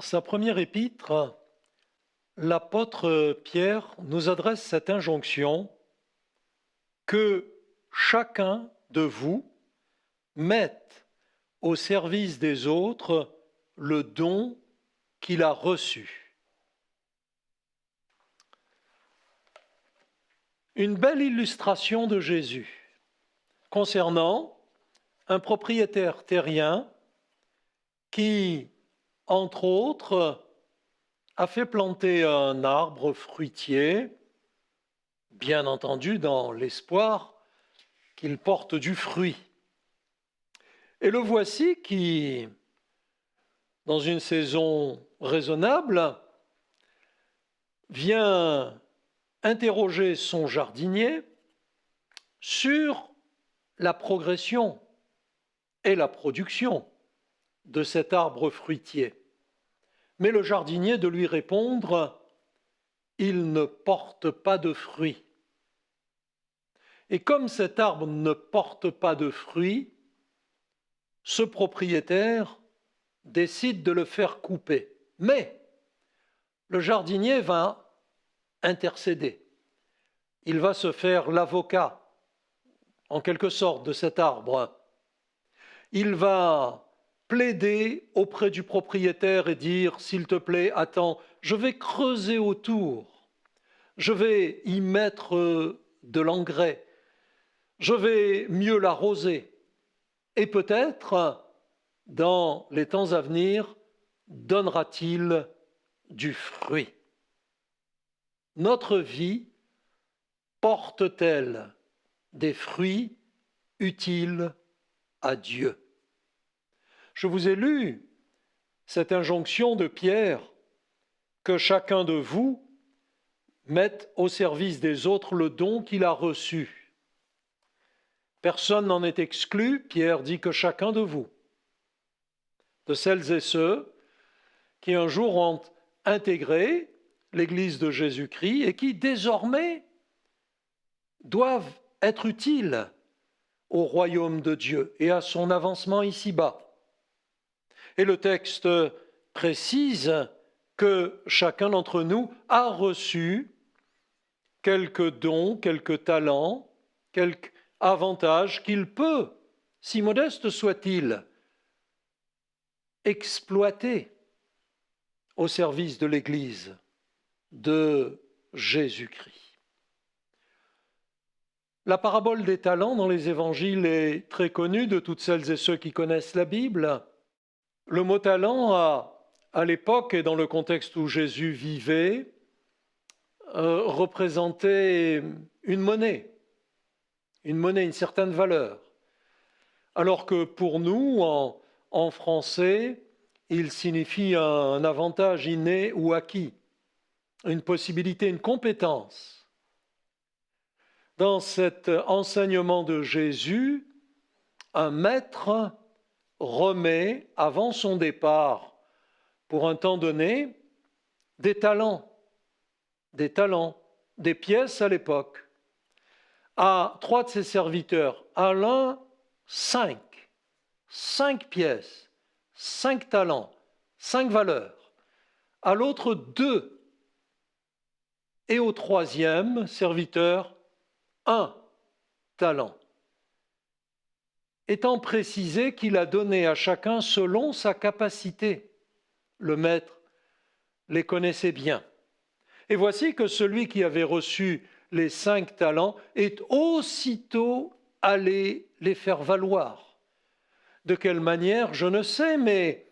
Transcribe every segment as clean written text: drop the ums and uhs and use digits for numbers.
sa première épître, l'apôtre Pierre nous adresse cette injonction que chacun de vous mette au service des autres le don qu'il a reçu. Une belle illustration de Jésus concernant un propriétaire terrien qui, entre autres, a fait planter un arbre fruitier, bien entendu dans l'espoir qu'il porte du fruit. Et le voici qui, dans une saison raisonnable, vient interroger son jardinier sur la progression et la production de cet arbre fruitier. Mais le jardinier de lui répondre, il ne porte pas de fruits. Et comme cet arbre ne porte pas de fruits, ce propriétaire décide de le faire couper. Mais le jardinier va intercéder. Il va se faire l'avocat, en quelque sorte, de cet arbre. Il va plaider auprès du propriétaire et dire, s'il te plaît, attends, je vais creuser autour, je vais y mettre de l'engrais, je vais mieux l'arroser, et peut-être, dans les temps à venir, donnera-t-il du fruit. Notre vie porte-t-elle des fruits utiles à Dieu? Je vous ai lu cette injonction de Pierre que chacun de vous mette au service des autres le don qu'il a reçu. Personne n'en est exclu. Pierre dit que chacun de vous, de celles et ceux qui un jour ont intégré l'Église de Jésus-Christ et qui désormais doivent être utiles au royaume de Dieu et à son avancement ici-bas. Et le texte précise que chacun d'entre nous a reçu quelques dons, quelques talents, quelques avantages qu'il peut, si modeste soit-il, exploiter au service de l'Église de Jésus-Christ. La parabole des talents dans les évangiles est très connue de toutes celles et ceux qui connaissent la Bible. Le mot talent, à l'époque et dans le contexte où Jésus vivait, représentait une monnaie, une certaine valeur. Alors que pour nous, en français, il signifie un avantage inné ou acquis, une possibilité, une compétence. Dans cet enseignement de Jésus, un maître remet, avant son départ, pour un temps donné, des talents, des pièces à l'époque, à 3 de ses serviteurs, à l'un 5 pièces, 5 talents, 5 valeurs, à l'autre 2, et au 3e serviteur 1 talent, étant précisé qu'il a donné à chacun selon sa capacité. Le maître les connaissait bien. Et voici que celui qui avait reçu les 5 talents est aussitôt allé les faire valoir. De quelle manière, je ne sais, mais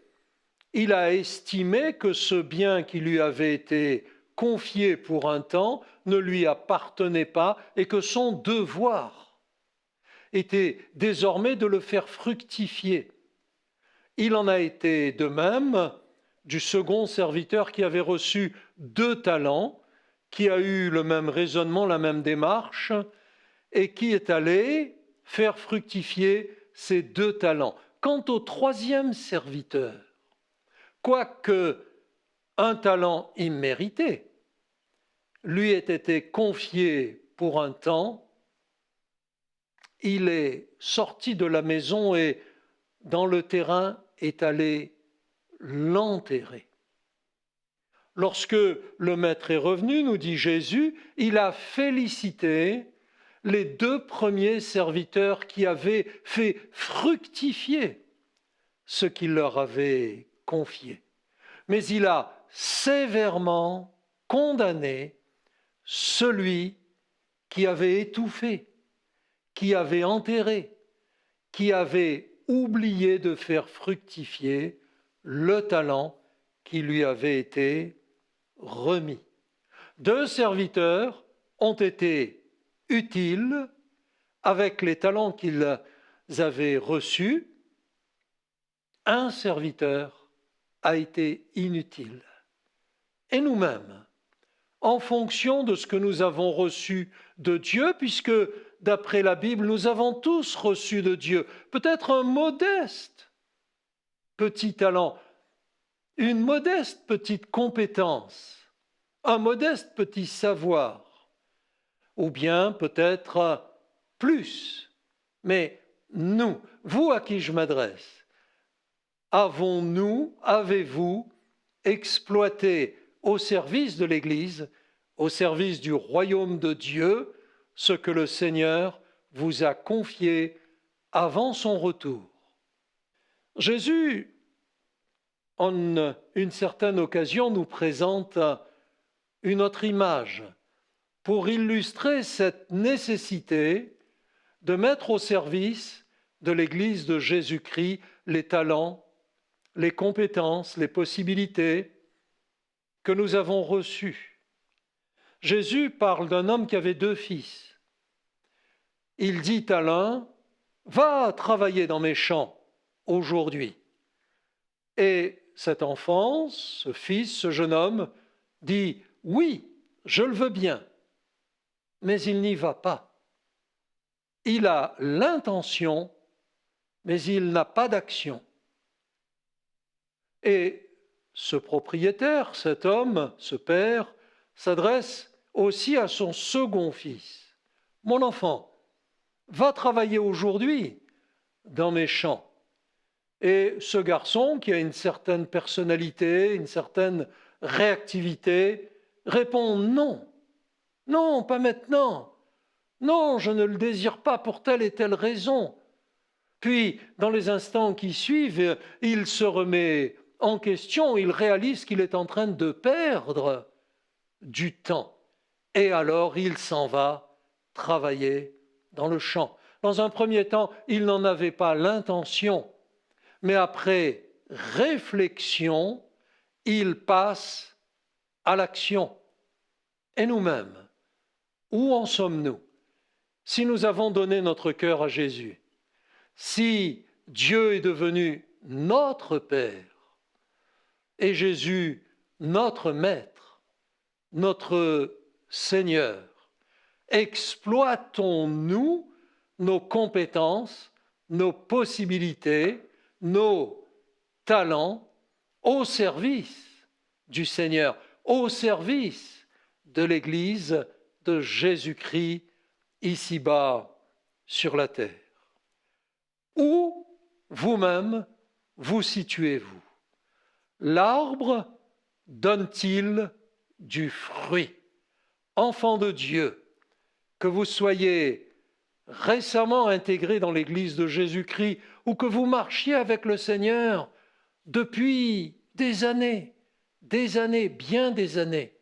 il a estimé que ce bien qui lui avait été confié pour un temps ne lui appartenait pas et que son devoir était désormais de le faire fructifier. Il en a été de même du second serviteur qui avait reçu 2 talents, qui a eu le même raisonnement, la même démarche, et qui est allé faire fructifier ces 2 talents. Quant au 3e serviteur, quoique un talent immérité lui ait été confié pour un temps, il est sorti de la maison et dans le terrain est allé l'enterrer. Lorsque le maître est revenu, nous dit Jésus, il a félicité les 2 premiers serviteurs qui avaient fait fructifier ce qu'il leur avait confié. Mais il a sévèrement condamné celui qui avait étouffé, qui avait enterré, qui avait oublié de faire fructifier le talent qui lui avait été remis. 2 serviteurs ont été utiles avec les talents qu'ils avaient reçus. Un serviteur a été inutile. Et nous-mêmes, en fonction de ce que nous avons reçu de Dieu, puisque d'après la Bible, nous avons tous reçu de Dieu, peut-être un modeste petit talent, une modeste petite compétence, un modeste petit savoir, ou bien peut-être plus. Mais nous, vous à qui je m'adresse, avez-vous exploité au service de l'Église, au service du royaume de Dieu, ce que le Seigneur vous a confié avant son retour? Jésus, en une certaine occasion, nous présente une autre image pour illustrer cette nécessité de mettre au service de l'Église de Jésus-Christ les talents, les compétences, les possibilités que nous avons reçues. Jésus parle d'un homme qui avait 2 fils. Il dit à l'un, « Va travailler dans mes champs aujourd'hui. » Et cet enfant, ce fils, ce jeune homme, dit, « Oui, je le veux bien. » Mais il n'y va pas. Il a l'intention, mais il n'a pas d'action. Et ce propriétaire, cet homme, ce père, s'adresse aussi à son second fils. « Mon enfant, va travailler aujourd'hui dans mes champs. » Et ce garçon, qui a une certaine personnalité, une certaine réactivité, répond « Non, non, pas maintenant. Non, je ne le désire pas pour telle et telle raison. » Puis, dans les instants qui suivent, il se remet en question, il réalise qu'il est en train de perdre du temps. Et alors, il s'en va travailler dans le champ. Dans un premier temps, il n'en avait pas l'intention, mais après réflexion, il passe à l'action. Et nous-mêmes, où en sommes-nous? Si nous avons donné notre cœur à Jésus, si Dieu est devenu notre Père et Jésus notre Maître, notre Seigneur, exploitons-nous nos compétences, nos possibilités, nos talents au service du Seigneur, au service de l'Église de Jésus-Christ ici-bas sur la terre. Où vous-même vous situez-vous? L'arbre donne-t-il du fruit? Enfant de Dieu, que vous soyez récemment intégré dans l'Église de Jésus-Christ ou que vous marchiez avec le Seigneur depuis des années, bien des années,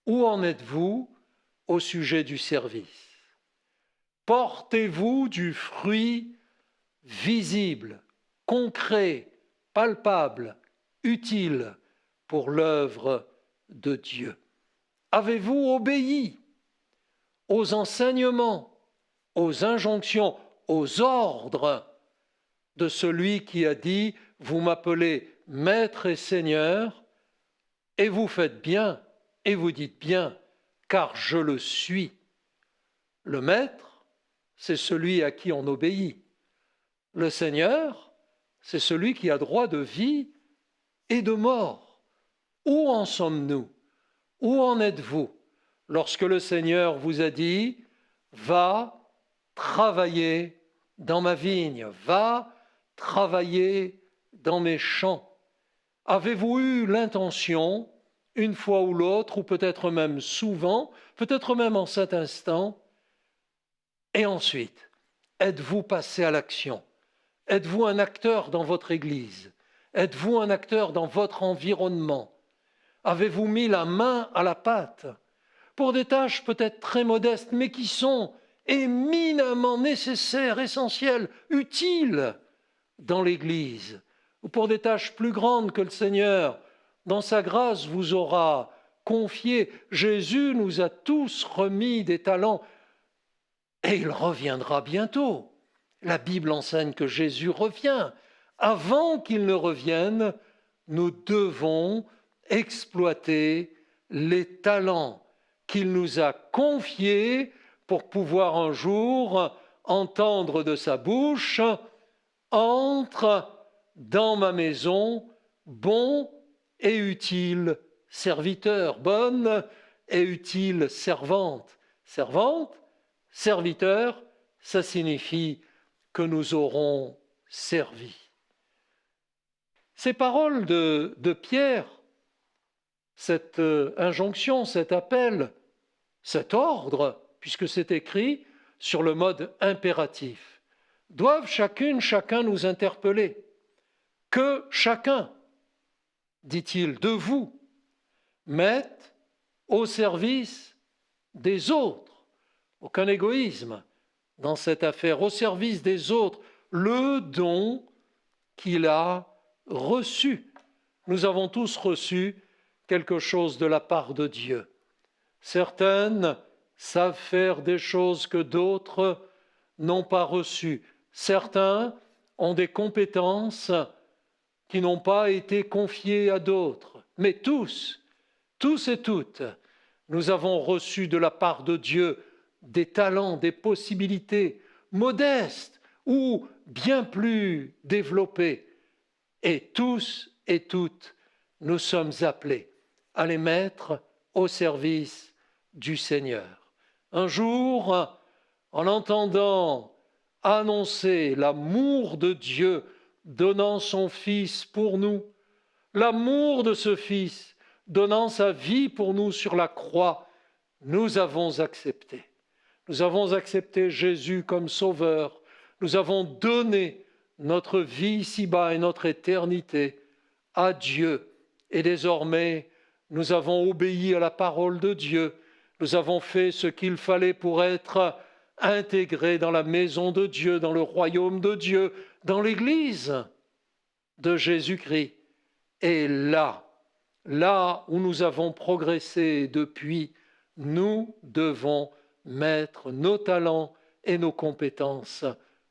où en êtes-vous au sujet du service? Portez-vous du fruit visible, concret, palpable, utile pour l'œuvre de Dieu? Avez-vous obéi aux enseignements, aux injonctions, aux ordres de celui qui a dit « Vous m'appelez Maître et Seigneur, et vous faites bien, et vous dites bien, car je le suis. » Le Maître, c'est celui à qui on obéit. Le Seigneur, c'est celui qui a droit de vie et de mort. Où en sommes-nous? Où en êtes-vous lorsque le Seigneur vous a dit « Va travailler dans ma vigne, va travailler dans mes champs ». Avez-vous eu l'intention, une fois ou l'autre, ou peut-être même souvent, peut-être même en cet instant. Et ensuite, êtes-vous passé à l'action? Êtes-vous un acteur dans votre Église? Êtes-vous un acteur dans votre environnement? Avez-vous mis la main à la pâte pour des tâches peut-être très modestes, mais qui sont éminemment nécessaires, essentielles, utiles dans l'Église, ou pour des tâches plus grandes que le Seigneur, dans sa grâce, vous aura confié? Jésus nous a tous remis des talents et il reviendra bientôt. La Bible enseigne que Jésus revient. Avant qu'il ne revienne, nous devons exploiter les talents qu'il nous a confiés pour pouvoir un jour entendre de sa bouche: entre dans ma maison, bon et utile serviteur, bonne et utile servante. Servante, serviteur, ça signifie que nous aurons servi. Ces paroles de Pierre, cette injonction, cet appel, cet ordre, puisque c'est écrit sur le mode impératif, doivent chacun nous interpeller. Que chacun, dit-il, de vous, mette au service des autres. Aucun égoïsme dans cette affaire, au service des autres, le don qu'il a reçu. Nous avons tous reçu quelque chose de la part de Dieu. Certaines savent faire des choses que d'autres n'ont pas reçues. Certains ont des compétences qui n'ont pas été confiées à d'autres. Mais tous et toutes, nous avons reçu de la part de Dieu des talents, des possibilités modestes ou bien plus développées. Et tous et toutes, nous sommes appelés à les mettre au service du Seigneur. Un jour, en entendant annoncer l'amour de Dieu donnant son Fils pour nous, l'amour de ce Fils donnant sa vie pour nous sur la croix, nous avons accepté. Nous avons accepté Jésus comme Sauveur. Nous avons donné notre vie ici-bas et notre éternité à Dieu. Et désormais, nous avons obéi à la parole de Dieu. Nous avons fait ce qu'il fallait pour être intégrés dans la maison de Dieu, dans le royaume de Dieu, dans l'Église de Jésus-Christ. Et là où nous avons progressé depuis, nous devons mettre nos talents et nos compétences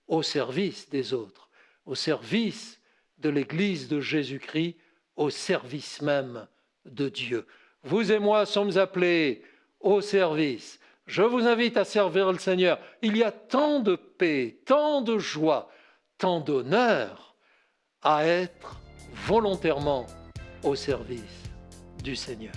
au service des autres, au service de l'Église de Jésus-Christ, au service même de Dieu. Vous et moi sommes appelés au service. Je vous invite à servir le Seigneur. Il y a tant de paix, tant de joie, tant d'honneur à être volontairement au service du Seigneur.